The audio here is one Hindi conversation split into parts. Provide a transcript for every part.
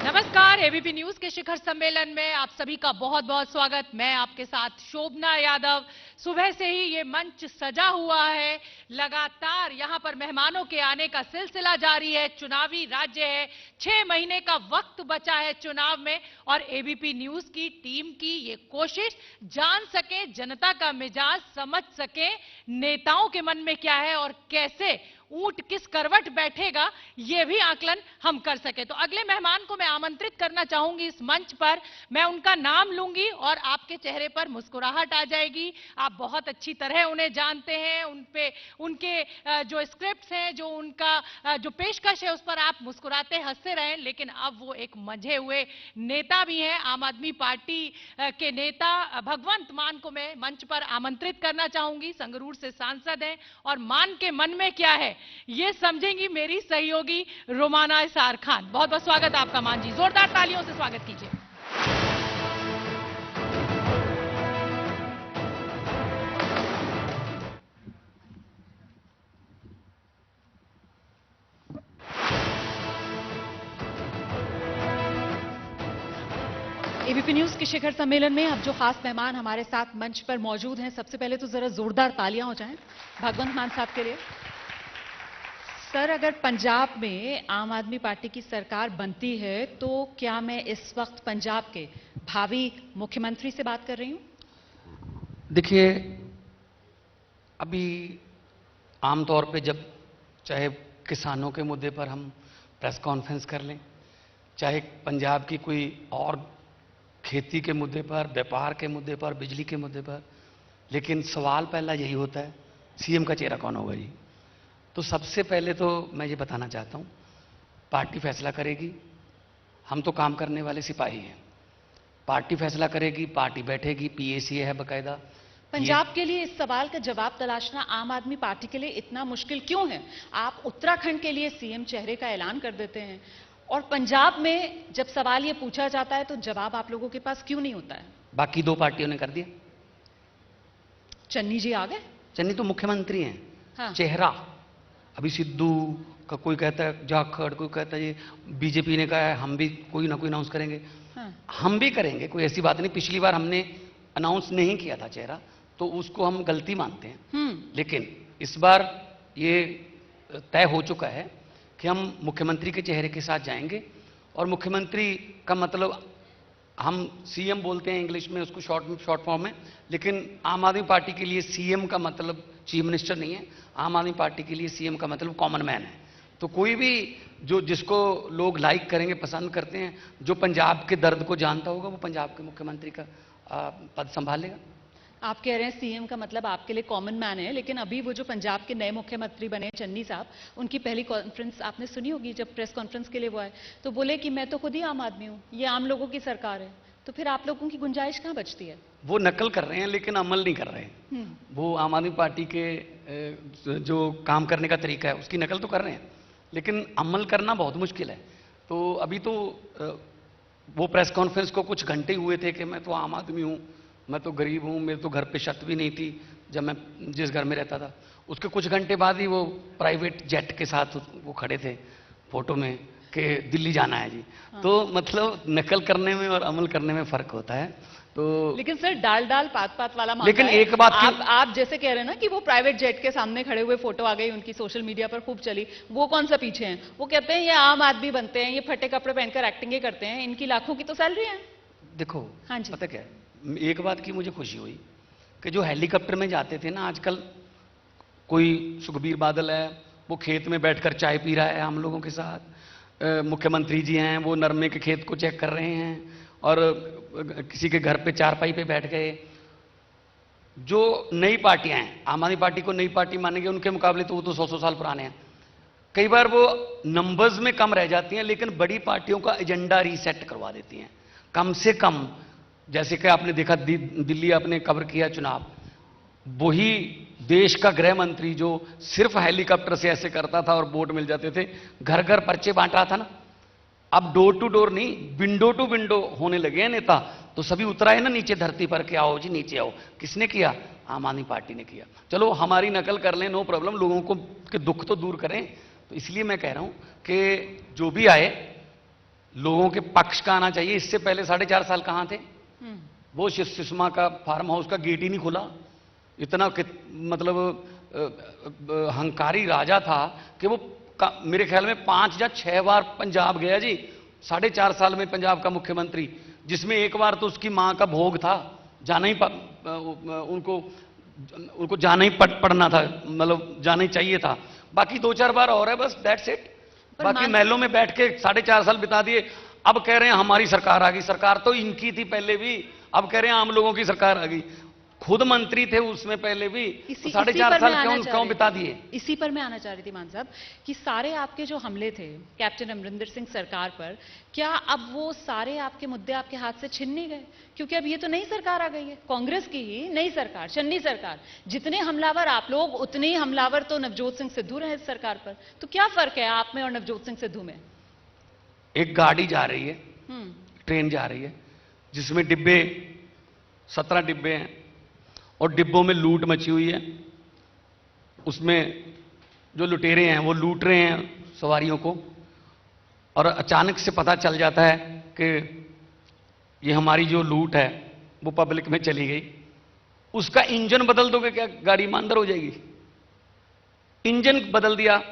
नमस्कार, एबीपी न्यूज के शिखर सम्मेलन में आप सभी का बहुत बहुत स्वागत। मैं आपके साथ शोभना यादव। सुबह से ही ये मंच सजा हुआ है। लगातार यहां पर मेहमानों के आने का सिलसिला जारी है। चुनावी राज्य है, 6 महीने का वक्त बचा है चुनाव में और एबीपी न्यूज की टीम की ये कोशिश जान सके, जनता का मिजाज समझ सके, नेताओं के मन में क्या है और कैसे ऊंट किस करवट बैठेगा यह भी आकलन हम कर सके। तो अगले मेहमान को मैं आमंत्रित करना चाहूंगी इस मंच पर। मैं उनका नाम लूंगी और आपके चेहरे पर मुस्कुराहट आ जाएगी। आप बहुत अच्छी तरह उन्हें जानते हैं, उनके जो स्क्रिप्ट्स हैं, जो उनका जो पेशकश है, उस पर आप मुस्कुराते हंसते रहें। लेकिन अब वो एक मंझे हुए नेता भी हैं। आम आदमी पार्टी के नेता भगवंत मान को मैं मंच पर आमंत्रित करना चाहूंगी। संगरूर से सांसद हैं और मान के मन में क्या है ये समझेंगी मेरी सहयोगी रोमाना इसार खान। बहुत बहुत स्वागत आपका मान जी, जोरदार तालियों से स्वागत कीजिए। एबीपी न्यूज के शिखर सम्मेलन में अब जो खास मेहमान हमारे साथ मंच पर मौजूद हैं, सबसे पहले तो जरा जोरदार तालियां हो जाएं भगवंत मान साहब के लिए। सर, अगर पंजाब में आम आदमी पार्टी की सरकार बनती है तो क्या मैं इस वक्त पंजाब के भावी मुख्यमंत्री से बात कर रही हूं? देखिए, अभी आमतौर पे जब चाहे किसानों के मुद्दे पर हम प्रेस कॉन्फ्रेंस कर लें, चाहे पंजाब की कोई और खेती के मुद्दे पर, व्यापार के मुद्दे पर, बिजली के मुद्दे पर, लेकिन सवाल पहला यही होता है, सीएम का चेहरा कौन होगा जी। तो सबसे पहले तो मैं ये बताना चाहता हूं, पार्टी फैसला करेगी। हम तो काम करने वाले सिपाही हैं। पार्टी फैसला करेगी, पार्टी बैठेगी, पीएसीए है बकायदा। पंजाब के लिए इस सवाल का जवाब तलाशना आम आदमी पार्टी के लिए इतना मुश्किल क्यों है? आप उत्तराखंड के लिए सीएम चेहरे का ऐलान कर देते हैं और पंजाब में जब सवाल ये पूछा जाता है तो जवाब आप लोगों के पास क्यों नहीं होता है? बाकी दो पार्टियों ने कर दिया। चन्नी जी आ गए। चन्नी तो मुख्यमंत्री हैं। हाँ। चेहरा अभी सिद्धू का कोई कहता है जाखड़, कोई कहता है ये बीजेपी ने कहा है हम भी कोई ना कोई अनाउंस करेंगे। हाँ। हम भी करेंगे, कोई ऐसी बात नहीं। पिछली बार हमने अनाउंस नहीं किया था चेहरा, तो उसको हम गलती मानते हैं। लेकिन इस बार ये तय हो चुका है कि हम मुख्यमंत्री के चेहरे के साथ जाएंगे। और मुख्यमंत्री का मतलब हम सीएम बोलते हैं इंग्लिश में उसको शॉर्ट फॉर्म में, लेकिन आम आदमी पार्टी के लिए सीएम का मतलब चीफ मिनिस्टर नहीं है। आम आदमी पार्टी के लिए सीएम का मतलब कॉमन मैन है। तो कोई भी जो जिसको लोग लाइक करेंगे, पसंद करते हैं, जो पंजाब के दर्द को जानता होगा, वो पंजाब के मुख्यमंत्री का पद संभालेगा। आप कह रहे हैं सीएम का मतलब आपके लिए कॉमन मैन है, लेकिन अभी वो जो पंजाब के नए मुख्यमंत्री बने चन्नी साहब, उनकी पहली कॉन्फ्रेंस आपने सुनी होगी। जब प्रेस कॉन्फ्रेंस के लिए वो आए तो बोले कि मैं तो खुद ही आम आदमी हूं, ये आम लोगों की सरकार है। तो फिर आप लोगों की गुंजाइश कहां बचती है? वो नकल कर रहे हैं लेकिन अमल नहीं कर रहे हैं। वो आम आदमी पार्टी के जो काम करने का तरीका है उसकी नकल तो कर रहे हैं, लेकिन अमल करना बहुत मुश्किल है। तो अभी तो वो प्रेस कॉन्फ्रेंस को कुछ घंटे हुए थे कि मैं तो आम आदमी हूं, मैं तो गरीब हूं, मेरे तो घर पे छत भी नहीं थी जब मैं जिस घर में रहता था। उसके कुछ घंटे बाद ही वो प्राइवेट जेट के साथ वो खड़े थे फोटो में कि दिल्ली जाना है जी। हाँ। तो मतलब नकल करने में और अमल करने में फर्क होता है। तो लेकिन सर डाल पात पात वाला मामला लेकिन है। एक बात आप जैसे कह रहे हैं ना कि वो प्राइवेट जेट के सामने खड़े हुए फोटो आ गई उनकी, सोशल मीडिया पर खूब चली। वो कौन सा पीछे हैं? वो कहते हैं ये आम आदमी बनते हैं, ये फटे कपड़े पहनकर एक्टिंग करते हैं, इनकी लाखों की तो सैलरी है। देखो, हाँ जी, पता क्या है, एक बात की मुझे खुशी हुई कि जो हेलीकॉप्टर में जाते थे ना, आजकल कोई सुखबीर बादल है, वो खेत में बैठकर चाय पी रहा है हम लोगों के साथ। मुख्यमंत्री जी हैं, वो नरमे के खेत को चेक कर रहे हैं और किसी के घर पे चारपाई पे बैठ गए। जो नई पार्टियां हैं, आम आदमी पार्टी को नई पार्टी मानेंगे, उनके मुकाबले तो वो तो 100 साल पुराने हैं। कई बार वो नंबर्स में कम रह जाती हैं, लेकिन बड़ी पार्टियों का एजेंडा रीसेट करवा देती हैं। कम से कम जैसे कि आपने देखा दिल्ली आपने कवर किया चुनाव, वही देश का गृह मंत्री जो सिर्फ हेलीकॉप्टर से ऐसे करता था और वोट मिल जाते थे, घर घर पर्चे बांट रहा था ना। अब डोर टू डोर नहीं, विंडो टू विंडो होने लगे हैं नेता। तो सभी उतरा है ना नीचे धरती पर कि आओ जी नीचे आओ। किसने किया? आम आदमी पार्टी ने किया। चलो हमारी नकल कर लें, नो प्रॉब्लम, लोगों को के दुख तो दूर करें। तो इसलिए मैं कह रहा हूं कि जो भी आए लोगों के पक्ष का आना चाहिए। इससे पहले 4.5 साल कहां थे? हम्म। वो सुषमा का फार्म हाउस का गेट ही नहीं खुला। इतना मतलब हंकारी राजा था कि वो मेरे ख्याल में 5 या 6 बार पंजाब गया जी 4.5 साल में, पंजाब का मुख्यमंत्री, जिसमें एक बार तो उसकी मां का भोग था, जाना ही उनको जाना ही पड़ना था, मतलब जाना ही चाहिए था। बाकी 2-4 बार और है, बस दैट्स इट। बाकी महलों में बैठ के 4.5 साल बिता दिए। अब कह रहे हैं हमारी सरकार आ गई। सरकार तो इनकी थी पहले भी, अब कह रहे हैं आम लोगों की सरकार आ गई। खुद मंत्री थे उसमें पहले भी, तो 4.5 साल क्यों बिता दिए? इसी पर मैं आना चाह रही थी मान साहब कि सारे आपके जो हमले थे कैप्टन अमरिंदर सिंह सरकार पर, क्या अब वो सारे आपके मुद्दे आपके हाथ से छिन नहीं गए? क्योंकि अब ये तो नई सरकार आ गई है, कांग्रेस की ही नई सरकार, चन्नी सरकार। जितने हमलावर आप लोग, उतने ही हमलावर तो नवजोत सिंह सिद्धू रहे इस सरकार पर। तो क्या फर्क है आप में और नवजोत सिंह सिद्धू में? एक गाड़ी जा रही है, ट्रेन जा रही है, जिसमें 17 डिब्बे हैं और डिब्बों में लूट मची हुई है। उसमें जो लुटेरे हैं वो लूट रहे हैं सवारियों को, और अचानक से पता चल जाता है कि ये हमारी जो लूट है वो पब्लिक में चली गई। उसका इंजन बदल दोगे क्या? गाड़ी ईमानदार हो जाएगी? इंजन बदल दिया,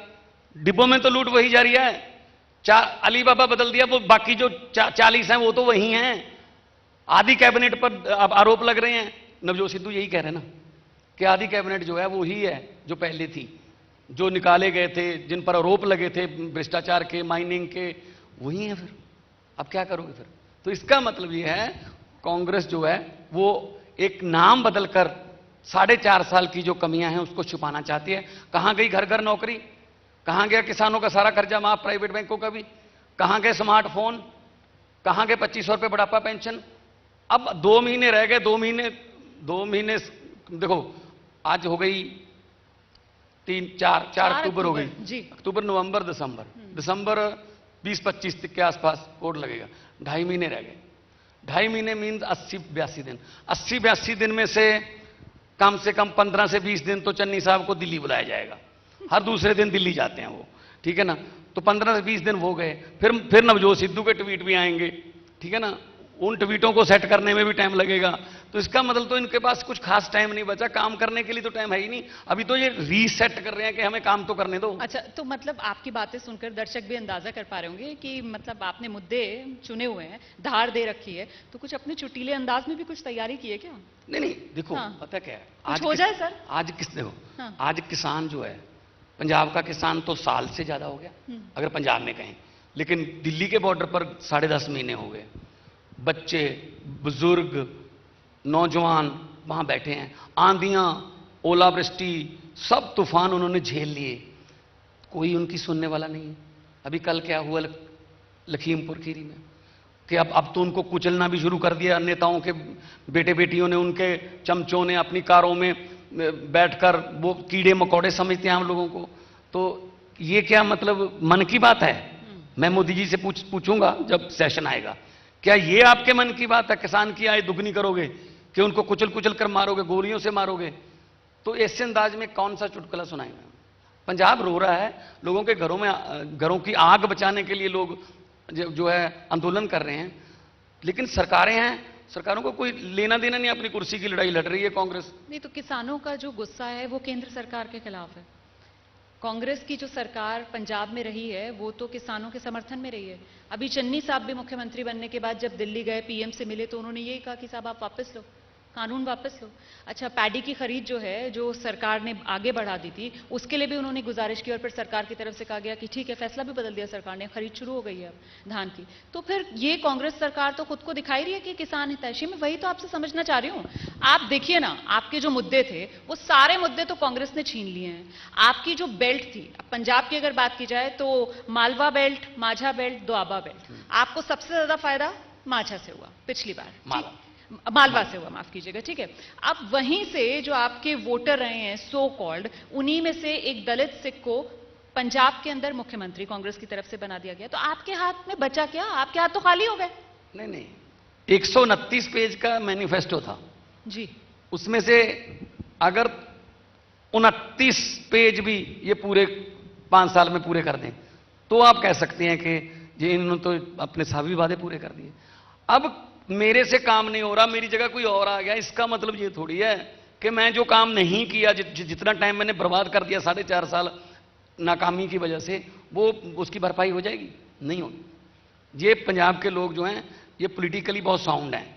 डिब्बों में तो लूट वही जा रही है। अली बाबा बदल दिया, वो बाकी जो 40 हैं वो तो वही हैं। आधी कैबिनेट पर अब आरोप लग रहे हैं। नवजोत सिद्धू यही कह रहे हैं ना कि आधी कैबिनेट जो है वो ही है जो पहले थी, जो निकाले गए थे, जिन पर आरोप लगे थे भ्रष्टाचार के, माइनिंग के, वही है। फिर अब क्या करोगे फिर? तो इसका मतलब ये है कांग्रेस जो है वो एक नाम बदलकर 4.5 साल की जो कमियां हैं उसको छुपाना चाहती है। कहां गई घर घर नौकरी? कहां गया किसानों का सारा कर्जा माफ, प्राइवेट बैंकों का भी? कहां गए स्मार्टफोन? कहां गए 2500 रुपए बुढ़ापा पेंशन? अब 2 महीने रह गए, 2 महीने देखो, आज हो गई 4 अक्टूबर हो गई, अक्टूबर, नवंबर, दिसंबर 20-25 के आसपास वोट लगेगा। 2.5 महीने रह गए। 2.5 महीने मीन्स 80-82 दिन। 80-82 दिन में से कम 15 से 20 दिन तो चन्नी साहब को दिल्ली बुलाया जाएगा। हर दूसरे दिन दिल्ली जाते हैं वो, ठीक है ना? तो 15 से 20 दिन हो गए। फिर नवजोत सिद्धू के ट्वीट भी आएंगे, ठीक है ना? उन ट्वीटों को सेट करने में भी टाइम लगेगा। तो इसका मतलब तो इनके पास कुछ खास टाइम नहीं बचा, काम करने के लिए तो टाइम है ही नहीं। अभी तो ये रीसेट कर रहे हैं कि हमें काम तो करने दो। अच्छा, तो मतलब आपकी बातें सुनकर दर्शक भी अंदाजा कर पा रहे होंगे कि मतलब आपने मुद्दे चुने हुए हैं, धार दे रखी है, तो कुछ अपने चुटीले अंदाज में भी कुछ तैयारी की है क्या? नहीं, देखो, पता क्या है, आज हो जाए सर। आज आज किसान जो है, पंजाब का किसान तो साल से ज्यादा हो गया अगर पंजाब में कहें, लेकिन दिल्ली के बॉर्डर पर 10.5 महीने हो गए। बच्चे, बुजुर्ग, नौजवान वहां बैठे हैं। आंधियां, ओलावृष्टि, सब तूफान उन्होंने झेल लिए, कोई उनकी सुनने वाला नहीं है। अभी कल क्या हुआ लखीमपुर खीरी में कि अब तो उनको कुचलना भी शुरू कर दिया। नेताओं के बेटे बेटियों ने, उनके चमचों ने अपनी कारों में बैठकर वो कीड़े मकोड़े समझते हैं हम लोगों को। तो ये क्या मतलब मन की बात है? मैं मोदी जी से पूछूंगा जब सेशन आएगा, क्या ये आपके मन की बात है? किसान की आय दुगनी करोगे कि उनको कुचल कुचल कर मारोगे, गोलियों से मारोगे? तो ऐसे अंदाज में कौन सा चुटकुला सुनाएगा? पंजाब रो रहा है, लोगों के घरों की आग बचाने के लिए लोग जो है आंदोलन कर रहे हैं, लेकिन सरकारें हैं, सरकारों को कोई लेना देना नहीं, अपनी कुर्सी की लड़ाई लड़ रही है कांग्रेस। नहीं, तो किसानों का जो गुस्सा है वो केंद्र सरकार के खिलाफ है। कांग्रेस की जो सरकार पंजाब में रही है वो तो किसानों के समर्थन में रही है। अभी चन्नी साहब भी मुख्यमंत्री बनने के बाद जब दिल्ली गए, पीएम से मिले, तो उन्होंने यही कहा कि साहब आप वापस लो, कानून वापस लो। अच्छा, पैडी की खरीद जो है, जो सरकार ने आगे बढ़ा दी थी, उसके लिए भी उन्होंने गुजारिश की और फिर सरकार की तरफ से कहा गया कि ठीक है, फैसला भी बदल दिया सरकार ने, खरीद शुरू हो गई है अब धान की। तो फिर ये कांग्रेस सरकार तो खुद को दिखाई रही है कि किसान हितैषी में। वही तो आपसे समझना चाह रही हूं। आप देखिए ना, आपके जो मुद्दे थे वो सारे मुद्दे तो कांग्रेस ने छीन लिए हैं। आपकी जो बेल्ट थी, पंजाब की अगर बात की जाए तो मालवा बेल्ट, माझा बेल्ट, दोआबा बेल्ट, आपको सबसे ज्यादा फायदा माझा से हुआ पिछली बार, मालवा से हुआ, माफ कीजिएगा, ठीक है। अब वहीं से जो आपके वोटर रहे हैं सो कॉल्ड, उन्हीं में से एक दलित सिख को पंजाब के अंदर मुख्यमंत्री कांग्रेस की तरफ से बना दिया गया। तो आपके हाथ में बचा क्या? आपके हाथ तो खाली हो गए। नहीं, 129 पेज का मैनिफेस्टो था जी, उसमें से अगर 29 पेज भी ये पूरे 5 साल में पूरे कर दें तो आप कह सकते हैं कि ये इन्होंने तो अपने सभी वादे पूरे कर दिए। अब मेरे से काम नहीं हो रहा, मेरी जगह कोई और आ गया, इसका मतलब ये थोड़ी है कि मैं जो काम नहीं किया, जितना टाइम मैंने बर्बाद कर दिया 4.5 साल नाकामी की वजह से, वो उसकी भरपाई हो जाएगी? नहीं होगी। ये पंजाब के लोग जो हैं ये पॉलिटिकली बहुत साउंड हैं।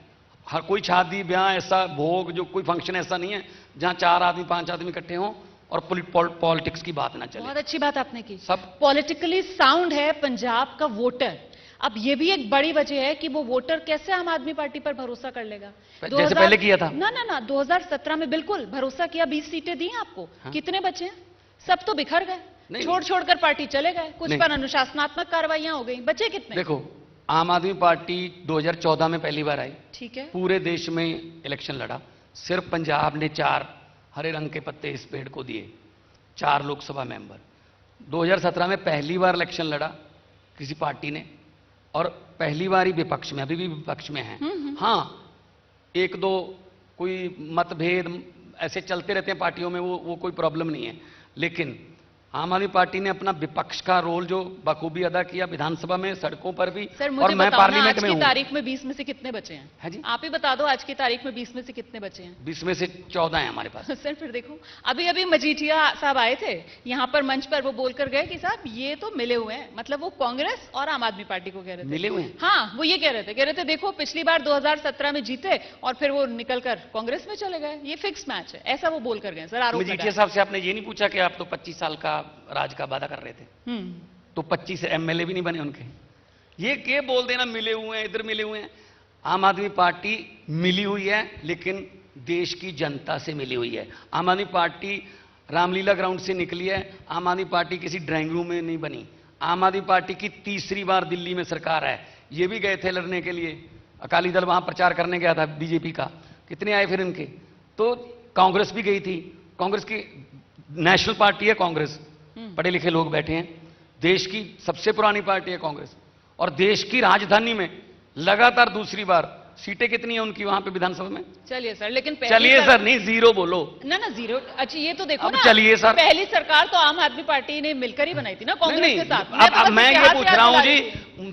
हर कोई शादी ब्याह ऐसा भोग जो कोई फंक्शन ऐसा नहीं है जहां 4 आदमी 5 आदमी इकट्ठे हों और पॉलिटिक्स की बात ना चले। बहुत अच्छी बात आपने की। सब पॉलिटिकली साउंड है पंजाब का वोटर। अब ये भी एक बड़ी वजह है कि वो वोटर कैसे आम आदमी पार्टी पर भरोसा कर लेगा। जैसे पहले किया था। ना 2017 में बिल्कुल भरोसा किया, 20 सीटें दी आपको। हाँ? कितने बचे हैं? सब तो बिखर गए, छोड़ कर पार्टी चले गए, कुछ पर अनुशासनात्मक कार्रवाइयां हो गई, बचे कितने? देखो, आम आदमी पार्टी 2014 में पहली बार आई, ठीक है, पूरे देश में इलेक्शन लड़ा, सिर्फ पंजाब ने 4 हरे रंग के पत्ते इस पेड़ को दिए, 4 लोकसभा मेंबर। 2017 में पहली बार इलेक्शन लड़ा किसी पार्टी ने, और पहली बार ही विपक्ष में, अभी भी विपक्ष में है। हाँ, 1-2 कोई मतभेद ऐसे चलते रहते हैं पार्टियों में, वो कोई प्रॉब्लम नहीं है, लेकिन आम आदमी पार्टी ने अपना विपक्ष का रोल जो बखूबी अदा किया विधानसभा में, सड़कों पर भी। सर, मुझे और मैं पार्लियामेंट में हूं। आज की तारीख में 20 में से कितने बचे हैं? है जी, आप ही बता दो, आज की तारीख में 20 में से कितने बचे हैं? 20 में से 14 हैं हमारे पास। सर फिर देखो, अभी मजीठिया साहब आए थे यहाँ पर मंच पर, वो बोलकर गए कि साहब ये तो मिले हुए हैं, मतलब वो कांग्रेस और आम आदमी पार्टी को कह रहे थे मिले हुए हैं। हाँ, वो ये कह रहे थे देखो पिछली बार 2017 में जीते और फिर वो निकलकर कांग्रेस में चले गए, ये फिक्स मैच है, ऐसा वो बोलकर गए। सर, आरोप मजीठिया साहब से आपने ये नहीं पूछा कि आप तो 25 साल का राज का कर रहे थे, तो 25 एमएलए भी नहीं बने उनके? ये बोल देना मिले हुए हैं, इधर मिले हुए हैं। आम आदमी पार्टी मिली हुई है, लेकिन देश की जनता से मिली हुई है। आम आदमी पार्टी रामलीला ग्राउंड से निकली है, आम आदमी पार्टी किसी ड्राइंग रूम में नहीं बनी। आम आदमी पार्टी की तीसरी बार दिल्ली में सरकार है, ये भी गए थे लड़ने के लिए, अकाली दल वहां प्रचार करने गया था बीजेपी का, कितने आए फिर इनके? तो कांग्रेस भी गई थी, कांग्रेस की नेशनल पार्टी है कांग्रेस, पढ़े लिखे लोग बैठे हैं, देश की सबसे पुरानी पार्टी है कांग्रेस, और देश की राजधानी में लगातार दूसरी बार सीटें कितनी है उनकी वहां पे विधानसभा में? चलिए सर, लेकिन चलिए सर, नहीं जीरो बोलो ना, जीरो। अच्छा, ये तो देखो ना, चलिए सर, पहली सरकार तो आम आदमी पार्टी ने मिलकर ही बनाई थी ना कांग्रेस के साथ। अब मैं ये पूछ रहा हूं जी,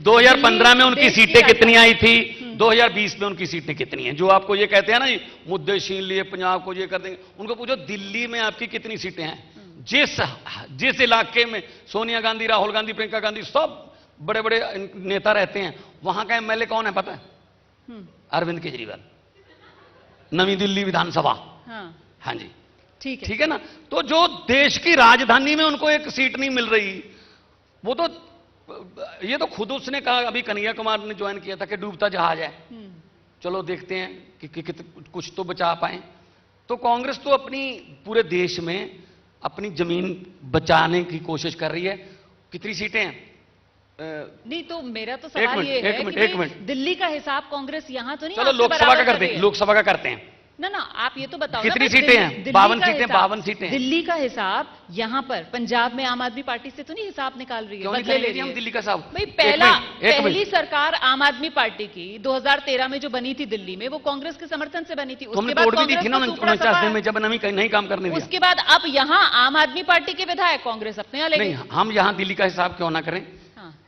2015 में उनकी सीटें कितनी आई थी, 2020 में उनकी सीटें कितनी हैं? जो आपको ये कहते हैं ना मुद्दे छीन लिए, पंजाब को ये कर देंगे, उनको पूछो दिल्ली में आपकी कितनी सीटें हैं? जिस इलाके में सोनिया गांधी, राहुल गांधी, प्रियंका गांधी, सब बड़े बड़े नेता रहते हैं, वहां का एमएलए कौन है पता है? अरविंद केजरीवाल, नवी दिल्ली विधानसभा। हाँ जी, ठीक है ना। तो जो देश की राजधानी में उनको एक सीट नहीं मिल रही, वो तो ये तो खुद उसने कहा, अभी कन्हैया कुमार ने ज्वाइन किया था कि डूबता जहाज है, चलो देखते हैं कि कुछ तो बचा पाए। तो कांग्रेस तो अपनी पूरे देश में अपनी जमीन बचाने की कोशिश कर रही है। कितनी सीटें हैं? नहीं, तो मेरा तो सवाल ये है कि दिल्ली का हिसाब कांग्रेस यहां तो नहीं, चलो लोकसभा का करते हैं, लोकसभा का करते हैं ना, आप ये तो बताओ कितनी सीटें हैं? 52 सीटें। दिल्ली का हिसाब यहां पर पंजाब में आम आदमी पार्टी से तो नहीं हिसाब निकाल रही है, बदले ले रही है हम दिल्ली का हिसाब। भाई, पहली सरकार आम आदमी पार्टी की 2013 में जो बनी थी दिल्ली में, वो कांग्रेस के समर्थन से बनी थी। उसके बाद तोड़ भी दी थी ना 49 दिन में, जब नहीं काम करने दिया। उसके बाद अब यहाँ आम आदमी पार्टी के विधायक कांग्रेस अपने यहाँ ले गई। हम यहाँ दिल्ली का हिसाब क्यों ना करें?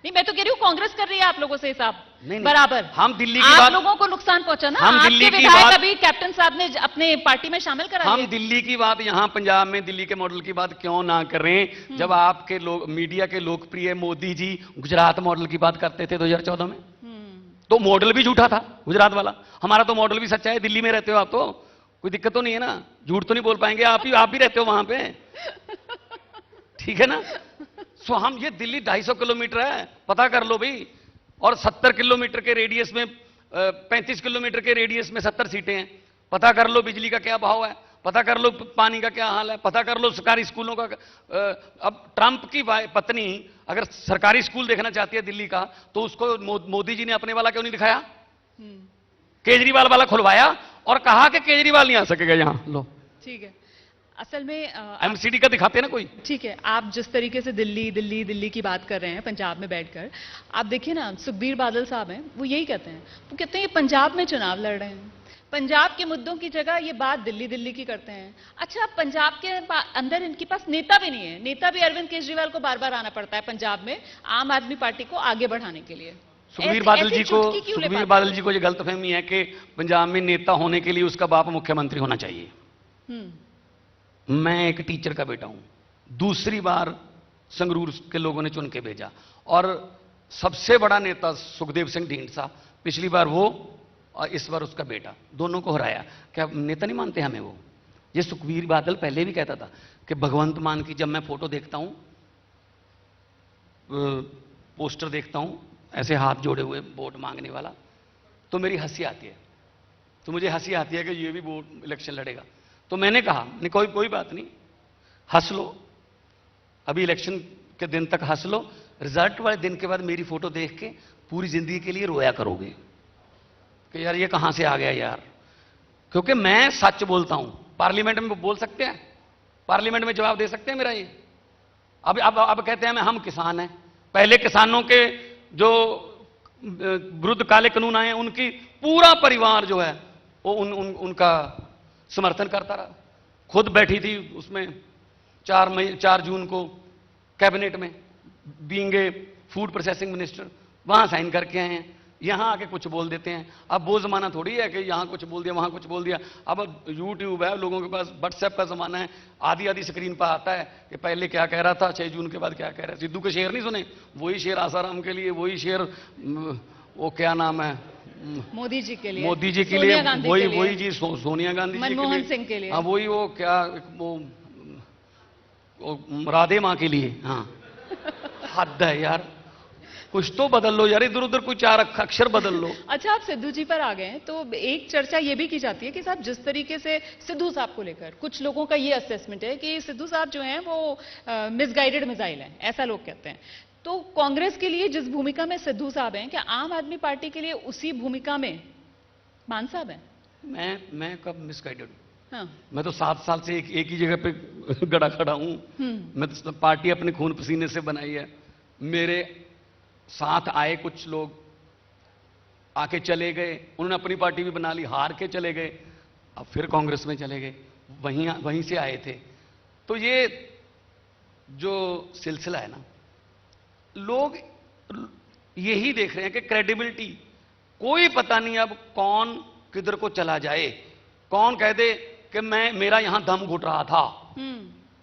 नहीं, मैं तो कह रही हूँ कांग्रेस कर रही है आप लोगों से हिसाब बराबर। हम दिल्ली की बात, लोगों को नुकसान पहुंचा ना, हम दिल्ली की बात अभी कैप्टन साहब ने अपने पार्टी में शामिल करा। हम दिल्ली की बात यहाँ पंजाब में दिल्ली के मॉडल की बात क्यों ना करें, जब आपके लोग मीडिया के लोकप्रिय मोदी जी गुजरात मॉडल की बात करते थे 2014 में, तो मॉडल भी झूठा था गुजरात वाला। हमारा तो मॉडल भी सच्चा है। दिल्ली में रहते हो आप तो कोई दिक्कत तो नहीं है ना, झूठ तो नहीं बोल पाएंगे, आप भी रहते हो वहां पे, ठीक है ना। सो हम ये दिल्ली 250 किलोमीटर है, पता कर लो भाई, और 70 किलोमीटर के रेडियस में 35 किलोमीटर के रेडियस में 70 सीटें हैं। पता कर लो बिजली का क्या भाव है, पता कर लो पानी का क्या हाल है, पता कर लो सरकारी स्कूलों का। अब ट्रंप की पत्नी अगर सरकारी स्कूल देखना चाहती है दिल्ली का, तो उसको मोदी जी ने अपने वाला क्यों नहीं दिखाया? केजरीवाल वाला खुलवाया और कहा कि केजरीवाल नहीं आ सकेगा यहां। लो, ठीक है, असल में एमसीडी का दिखाते हैं ना कोई। ठीक है, आप जिस तरीके से दिल्ली की बात कर रहे हैं पंजाब में बैठकर, आप देखिए ना, सुखबीर बादल साहब हैं, वो यही कहते हैं, वो कहते हैं पंजाब में चुनाव लड़ रहे हैं, पंजाब के मुद्दों की जगह ये बात दिल्ली दिल्ली की करते हैं। अच्छा, पंजाब के अंदर इनके पास नेता भी नहीं है। नेता भी अरविंद केजरीवाल को बार बार आना पड़ता है पंजाब में आम आदमी पार्टी को आगे बढ़ाने के लिए। सुखबीर बादल जी को ये गलतफहमी है कि पंजाब में नेता होने के लिए उसका बाप मुख्यमंत्री होना चाहिए। मैं एक टीचर का बेटा हूं, दूसरी बार संगरूर के लोगों ने चुन के भेजा, और सबसे बड़ा नेता सुखदेव सिंह ढींढसा, पिछली बार वो और इस बार उसका बेटा, दोनों को हराया। क्या नेता नहीं मानते हमें वो? ये सुखबीर बादल पहले भी कहता था कि भगवंत मान की जब मैं फोटो देखता हूं, पोस्टर देखता हूं ऐसे हाथ जोड़े हुए वोट मांगने वाला, तो मेरी हंसी आती है। तो मुझे हंसी आती है कि ये भी वोट इलेक्शन लड़ेगा। तो मैंने कहा नहीं, कोई बात नहीं, हंस लो, अभी इलेक्शन के दिन तक हंस लो, रिजल्ट वाले दिन के बाद मेरी फोटो देख के पूरी जिंदगी के लिए रोया करोगे कि यार ये कहां से आ गया यार। क्योंकि मैं सच बोलता हूं। पार्लियामेंट में बोल सकते हैं, पार्लियामेंट में जवाब दे सकते हैं मेरा ये। अब कहते हैं हम किसान हैं। पहले किसानों के जो विरुद्ध काले कानून आए, उनकी पूरा परिवार जो है वो उनका समर्थन करता रहा। खुद बैठी थी उसमें 4 जून को कैबिनेट में, being a food processing minister, वहां साइन करके आए हैं। यहां आके कुछ बोल देते हैं। अब वो जमाना थोड़ी है कि यहां कुछ बोल दिया वहां कुछ बोल दिया। अब यूट्यूब है, लोगों के पास व्हाट्सएप का जमाना है, आधी स्क्रीन पर आता है कि पहले क्या कह रहा था, 6 जून के बाद क्या कह रहा है। सिद्धू के शेर नहीं सुने? वही शेर आसाराम के लिए, वही शेर वो क्या नाम है, मोदी जी के लिए, मोदी जी के लिए, वही जी सोनिया गांधी जी के लिए, मनमोहन सिंह के लिए, हाँ वही वो क्या वो राधे माँ के लिए। हाँ हद है यार, कुछ तो बदल लो यार, इधर उधर कोई 4 अक्षर बदल लो। अच्छा, आप सिद्धू जी पर आ गए हैं तो एक चर्चा ये भी की जाती है कि साहब जिस तरीके से सिद्धू साहब को लेकर कुछ लोगों का ये असेसमेंट है कि सिद्धू साहब जो हैं वो मिसगाइडेड मिसाइल हैं, ऐसा लोग कहते हैं। तो कांग्रेस के लिए जिस भूमिका में सिद्धू साहब हैं, क्या आम आदमी पार्टी के लिए उसी भूमिका में मान साहब हैं? मैं कब मिसगाइडेड हूं? हाँ। मैं तो 7 साल से एक ही जगह पे गड़ा खड़ा हूं। मैं तो पार्टी अपने खून पसीने से बनाई है। मेरे साथ आए कुछ लोग, आके चले गए, उन्होंने अपनी पार्टी भी बना ली, हार के चले गए, अब फिर कांग्रेस में चले गए, वहीं से आए थे। तो ये जो सिलसिला है ना, लोग यही देख रहे हैं कि क्रेडिबिलिटी, कोई पता नहीं अब कौन किधर को चला जाए, कौन कह दे कि मेरा यहां दम घुट रहा था,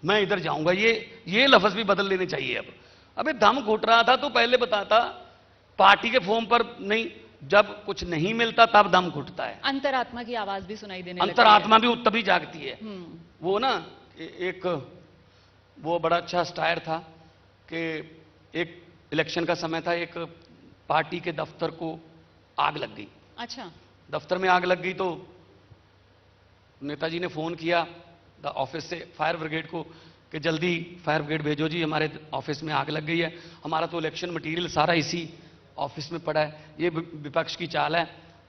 मैं इधर जाऊंगा। ये लफ्ज भी बदल लेने चाहिए अब। अबे दम घुट रहा था तो पहले बताता, पार्टी के फॉर्म पर नहीं, जब कुछ नहीं मिलता तब दम घुटता है। अंतरात्मा की आवाज भी सुनाई देने लगती है। अंतरात्मा भी तभी जागती है। वो ना एक वो बड़ा अच्छा स्टायर था कि एक इलेक्शन का समय था, एक पार्टी के दफ्तर को आग लग गई। अच्छा। दफ्तर में आग लग गई तो नेताजी ने फोन किया ऑफिस से फायर ब्रिगेड को कि जल्दी फायर ब्रिगेड भेजो जी, हमारे ऑफिस में आग लग गई है, हमारा तो इलेक्शन मटेरियल सारा इसी ऑफिस में पड़ा है, ये विपक्ष की चाल है,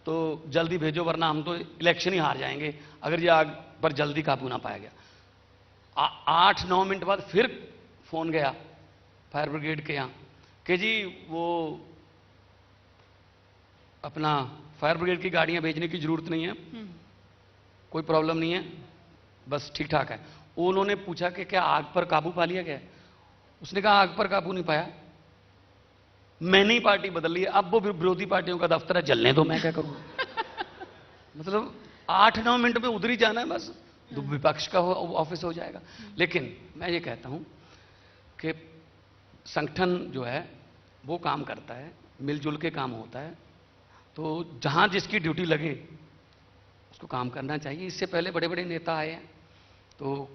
तो जल्दी भेजो वरना हम तो इलेक्शन ही हार जाएंगे अगर ये आग पर जल्दी काबू ना पाया गया। 8-9 मिनट बाद फिर फोन गया फायर ब्रिगेड के यहाँ कि जी वो अपना फायर ब्रिगेड की गाड़ियां भेजने की जरूरत नहीं है, कोई प्रॉब्लम नहीं है, बस ठीक ठाक है। उन्होंने पूछा कि क्या आग पर काबू पा लिया गया? उसने कहा आग पर काबू नहीं पाया, मैंने ही पार्टी बदल ली है, अब वो विरोधी पार्टियों का दफ्तर है, जलने दो, मैं क्या करूं। मतलब 8-9 मिनट में उधर ही जाना है, बस विपक्ष का ऑफिस हो जाएगा। लेकिन मैं ये कहता हूं कि संगठन जो है वो काम करता है, मिलजुल के काम होता है, तो जहां जिसकी ड्यूटी लगे उसको काम करना चाहिए। इससे पहले बड़े बड़े नेता आए हैं, तो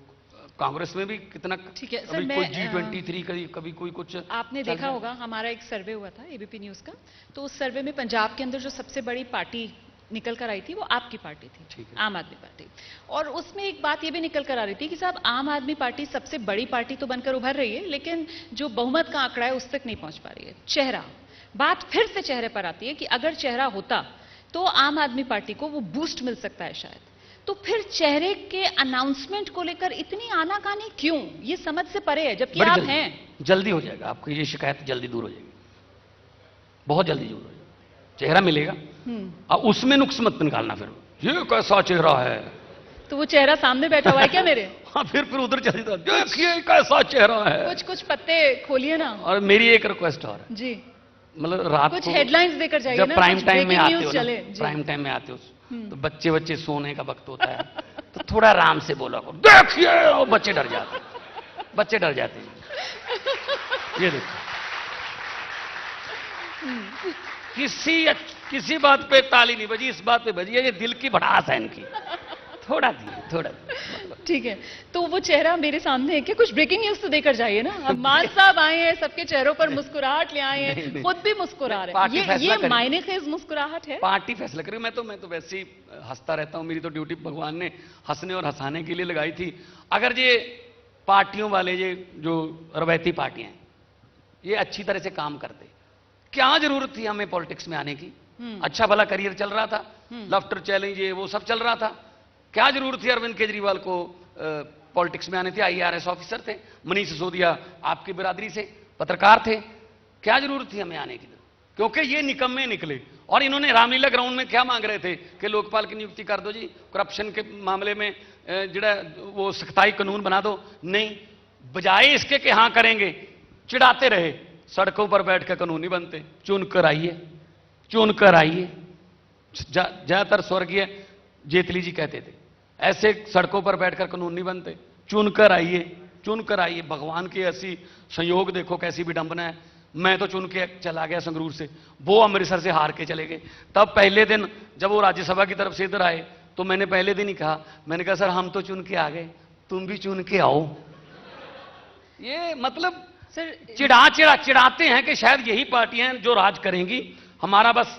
कांग्रेस में भी कितना, ठीक है सर, कभी मैं कोई G23, कभी कोई कुछ। आपने देखा होगा हमारा एक सर्वे हुआ था एबीपी न्यूज का, तो उस सर्वे में पंजाब के अंदर जो सबसे बड़ी पार्टी निकल कर आई थी वो आपकी पार्टी थी, आम आदमी पार्टी। और उसमें एक बात ये भी निकल कर आ रही थी कि साहब आम आदमी पार्टी सबसे बड़ी पार्टी तो बनकर उभर रही है, लेकिन जो बहुमत का आंकड़ा है उस तक नहीं पहुंच पा रही है। चेहरा, बात फिर से चेहरे पर आती है कि अगर चेहरा होता तो आम आदमी पार्टी को वो बूस्ट मिल सकता है शायद। तो फिर चेहरे के अनाउंसमेंट को लेकर इतनी आनाकानी क्यों? ये समझ से परे है, जबकि आप हैं। जल्दी हो जाएगा, आपकी ये शिकायत जल्दी दूर हो जाएगी, बहुत जल्दी दूर हो जाएगी, चेहरा मिलेगा और उसमें नुक्स मत निकालना फिर। ये कैसा चेहरा है। तो वो चेहरा सामने बैठा हुआ है क्या मेरे? हाँ, फिर उधर चली था, देखिए कैसा चेहरा है। कुछ कुछ पत्ते खोलिए ना। और मेरी एक रिक्वेस्ट और है जी, मतलब रात कुछ को हेडलाइंस देकर जाइए जब ना, प्राइम कुछ टाइम में breaking आते news हो ना, चले। जी। प्राइम टाइम में आते हो तो बच्चे सोने का वक्त होता है तो थोड़ा आराम से बोला करो, देखिए, और बच्चे डर जाते हैं, बच्चे डर जाते हैं। ये देखो, किसी बात पे ताली नहीं बजी, इस बात पे बजी है, ये दिल की भड़ास है इनकी। थोड़ा ठीक है, तो वो चेहरा मेरे सामने है क्या? कुछ ब्रेकिंग न्यूज तो देकर जाइए ना। अब मान साहब आए हैं, सबके चेहरों पर मुस्कुराहट ले आए हैं, खुद भी मुस्कुरा रहे हैं। ये मायने खेज मुस्कुराहट है। पार्टी फैसला करेगी। मैं तो वैसे ही हंसता रहता हूं, मेरी तो ड्यूटी भगवान ने हंसने और हंसाने के लिए लगाई थी। अगर ये पार्टियों वाले, ये जो रवायती पार्टियां हैं, ये अच्छी तरह से काम करते, क्या जरूरत थी हमें पॉलिटिक्स में आने की? अच्छा भला करियर चल रहा था, लाफ्टर चैलेंज ये वो सब चल रहा था, क्या जरूरत थी अरविंद केजरीवाल को पॉलिटिक्स में आने थे? IARS ऑफिसर थे, मनीष सिसोदिया आपकी बिरादरी से पत्रकार थे, क्या जरूरत थी हमें आने की? क्योंकि ये निकम्मे निकले। और इन्होंने रामलीला ग्राउंड में क्या मांग रहे थे कि लोकपाल की नियुक्ति कर दो जी, करप्शन के मामले में जड़ा वो सख्ताई कानून बना दो। नहीं, बजाय इसके कि हाँ करेंगे, चिढ़ाते रहे, सड़कों पर बैठ कर कानून नहीं बनते, चुनकर आइए। ज्यादातर स्वर्गीय जेटली जी कहते थे, ऐसे सड़कों पर बैठकर कानून नहीं बनते, चुनकर आइए। भगवान के ऐसी संयोग देखो, कैसी विडंबना है। मैं तो चुन के चला गया संगरूर से, वो अमृतसर से हार के चले गए। तब पहले दिन जब वो राज्यसभा की तरफ से इधर आए तो मैंने पहले दिन ही कहा, मैंने कहा सर हम तो चुन के आ गए, तुम भी चुन के आओ। ये मतलब सर चिढ़ाते हैं कि शायद यही पार्टियां जो राज करेंगी, हमारा बस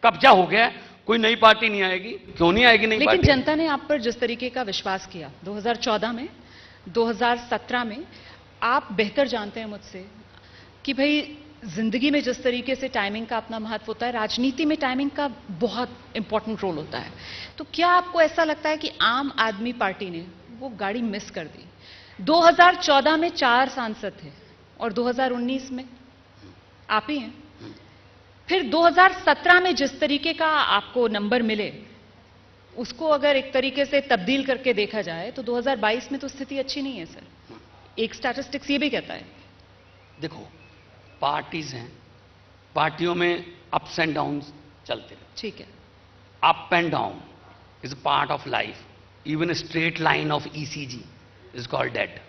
कब्जा हो गया है, कोई नई पार्टी नहीं आएगी। क्यों नहीं आएगी नई पार्टी? लेकिन जनता ने आप पर जिस तरीके का विश्वास किया 2014 में, 2017 में, आप बेहतर जानते हैं मुझसे कि भाई जिंदगी में जिस तरीके से टाइमिंग का अपना महत्व होता है, राजनीति में टाइमिंग का बहुत इंपॉर्टेंट रोल होता है। तो क्या आपको ऐसा लगता है कि आम आदमी पार्टी ने वो गाड़ी मिस कर दी? 2014 में 4 सांसद थे और 2019 में आप ही हैं। फिर 2017 में जिस तरीके का आपको नंबर मिले, उसको अगर एक तरीके से तब्दील करके देखा जाए तो 2022 में तो स्थिति अच्छी नहीं है सर। एक स्टैटिस्टिक्स ये भी कहता है। देखो, पार्टीज हैं, पार्टियों में अप्स एंड डाउन्स चलते हैं। ठीक है, up and down is part of life, even straight line of ECG is called dead.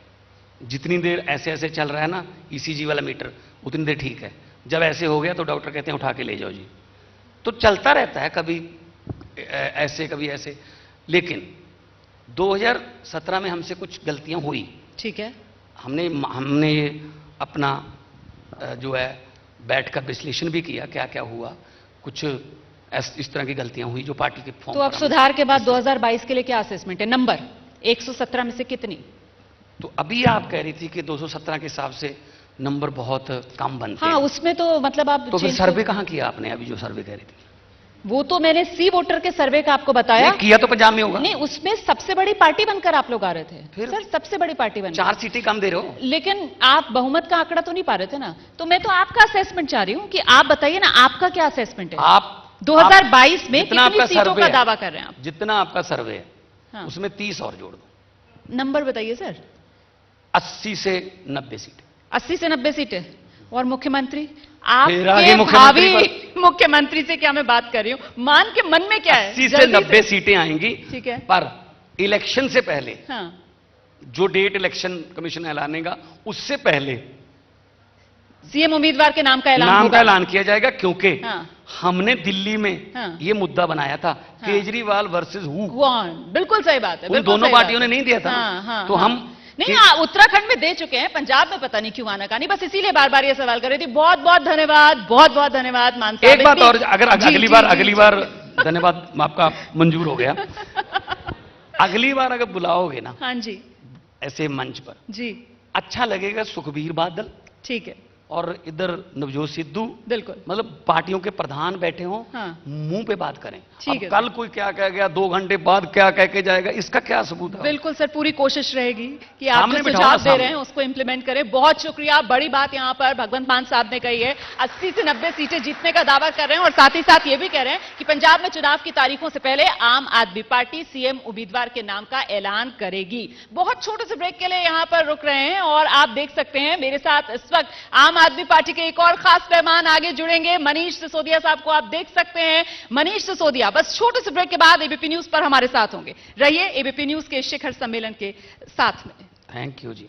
जितनी देर ऐसे चल रहा है ना ECG वाला मीटर, उतनी देर ठीक है। जब ऐसे हो गया तो डॉक्टर कहते हैं उठा के ले जाओ जी। तो चलता रहता है, कभी ऐसे कभी ऐसे। लेकिन 2017 में हमसे कुछ गलतियां हुई। ठीक है, हमने ये अपना जो है बैठकर विश्लेषण भी किया, क्या क्या हुआ। कुछ इस तरह की गलतियां हुई जो पार्टी के फॉर्म। तो अब सुधार के बाद 2022 के लिए क्या असेसमेंट है? नंबर 117 में से कितनी? तो अभी आप कह रही थी कि 217 के हिसाब से नंबर बहुत कम बनते हाँ, हैं। उसमें तो मतलब आप तो फिर सर्वे कहां किया आपने? अभी जो सर्वे कह रही थी वो तो मैंने सी वोटर के सर्वे का आपको बताया। किया तो पंजाब में होगा। नहीं, उसमें सबसे बड़ी पार्टी बनकर आप लोग आ रहे थे। फिर सर सबसे बड़ी पार्टी बन 4 सीटें कम दे रहे हो। लेकिन आप बहुमत का आंकड़ा तो नहीं पा रहे थे ना। तो मैं तो आपका असेसमेंट चाह रही हूँ कि आप बताइए ना, आपका क्या असेसमेंट है? आप 2022 में कितनी सीटों का दावा कर रहे हैं आप? जितना आपका सर्वे है हाँ। उसमें 30 और जोड़ दो। नंबर बताइए सर। 80 से 90 सीटें। 80 से 90 सीटें। और मुख्यमंत्री, फिर आगे आपके मुख्यमंत्री भावी मुख्यमंत्री से क्या मैं बात कर रही हूँ? मान के मन में क्या है? 80 से 90 सीटें आएंगी। ठीक है, पर इलेक्शन से पहले, हाँ, जो डेट इलेक्शन कमीशन ऐलानेगा उससे पहले सीएम उम्मीदवार के नाम का ऐलान किया जाएगा। क्योंकि हाँ। हमने दिल्ली में हाँ। ये मुद्दा बनाया था, हाँ। Kejriwal versus who. बिल्कुल सही बात है। उन दोनों पार्टियों ने नहीं दिया था। हाँ, हाँ, तो हाँ। हम नहीं, उत्तराखंड में दे चुके हैं, पंजाब में पता नहीं क्यों आना कहानी। बस इसीलिए बार बार ये सवाल कर रही थी। बहुत बहुत धन्यवाद, बहुत बहुत धन्यवाद मान साहब। एक बात और, अगर अगली बार धन्यवाद आपका मंजूर हो गया। अगली बार अगर बुलाओगे ना, हाँ जी, ऐसे मंच पर जी, अच्छा लगेगा सुखबीर बादल ठीक है, और इधर नवजोत सिद्धू, बिल्कुल मतलब पार्टियों के प्रधान बैठे हों, हाँ। मुंह पे बात करें। ठीक अब है कल कोई क्या कह गया, 2 घंटे बाद क्या कह के जाएगा, इसका क्या सबूत है? बिल्कुल सर, पूरी कोशिश रहेगी कि आप सामने जो बिठाओ सुझाव ना, दे सामने। रहे हैं उसको इंप्लीमेंट करें। बहुत शुक्रिया। बड़ी बात यहाँ पर भगवंत मान साहब ने कही है, 80 से 90 सीटें जीतने का दावा कर रहे हैं और साथ ही साथ ये भी कह रहे हैं कि पंजाब में चुनाव की तारीखों से पहले आम आदमी पार्टी सीएम उम्मीदवार के नाम का ऐलान करेगी। बहुत छोटे से ब्रेक के लिए यहाँ पर रुक रहे हैं और आप देख सकते हैं मेरे साथ इस वक्त आम आदमी पार्टी के एक और खास मेहमान आगे जुड़ेंगे, मनीष सिसोदिया साहब को आप देख सकते हैं। मनीष सिसोदिया बस छोटे से ब्रेक के बाद एबीपी न्यूज पर हमारे साथ होंगे। रहिए एबीपी न्यूज के शिखर सम्मेलन के साथ में। Thank you ji.